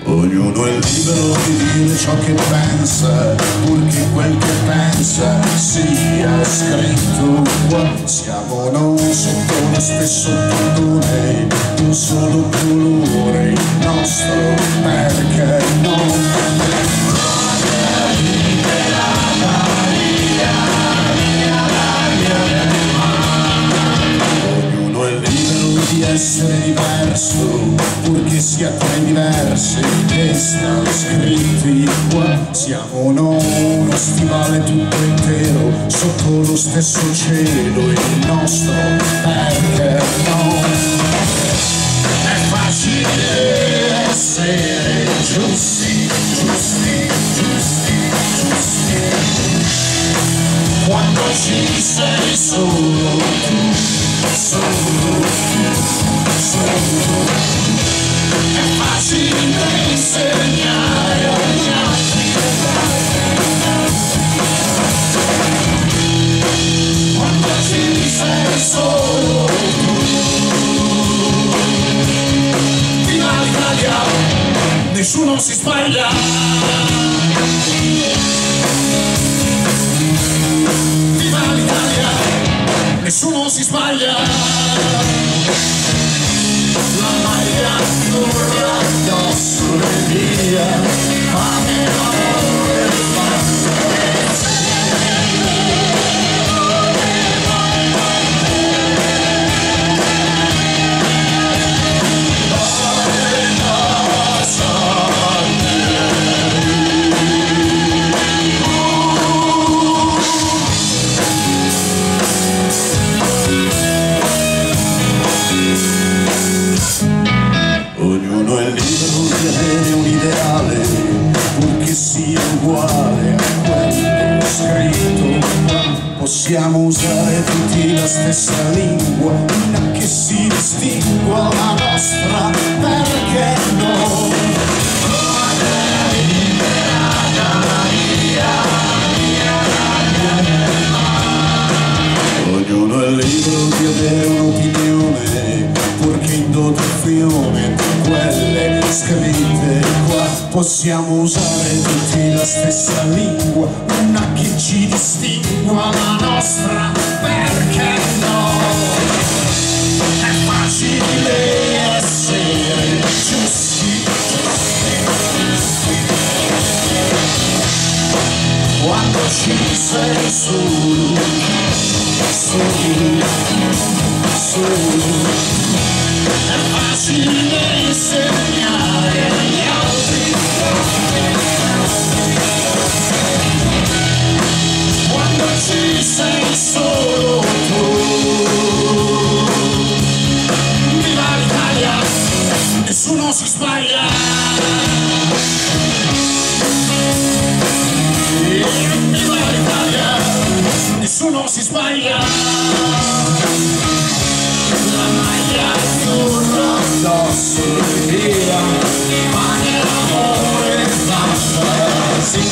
Ognuno è libero di dire ciò che pensa, purché quel che pensa sia scritto qua. Siamo noi sotto lo stesso cordone, un solo colore, il nostro perché no? Essere diverso, purché sia tra i diversi che stanno scritti qua. Siamo noi uno stivale tutto intero sotto lo stesso cielo, il nostro perché no? È facile essere giusti, giusti, giusti, giusti quando ci sei solo tu, solo tu. È facile insegnare agli altri quando ci sei solo tu. Viva l'Italia, nessuno si sbaglia. Viva l'Italia, nessuno si sbaglia. La maglia azzurra addosso e via, fame, amore, ognuno è libero di avere un ideale, purché sia uguale a quello scritto qua. Possiamo usare tutti la stessa lingua, una che si distingua la nostra, perché no? Ognuno è libero di avere un'opinione, purché in dotazione di quelle scritte qua. Possiamo usare tutti la stessa lingua, una che ci distingua la nostra, perché no? È facile essere giusti, giusti, giusti quando ci sei solo, solo, solo. È facile insegnare agli altri quando ci sei solo tu. Viva l'Italia, nessuno si sbaglia. Viva l'Italia, nessuno si sbaglia. La maglia azzurra addosso e via, pane, amore, basta, sì.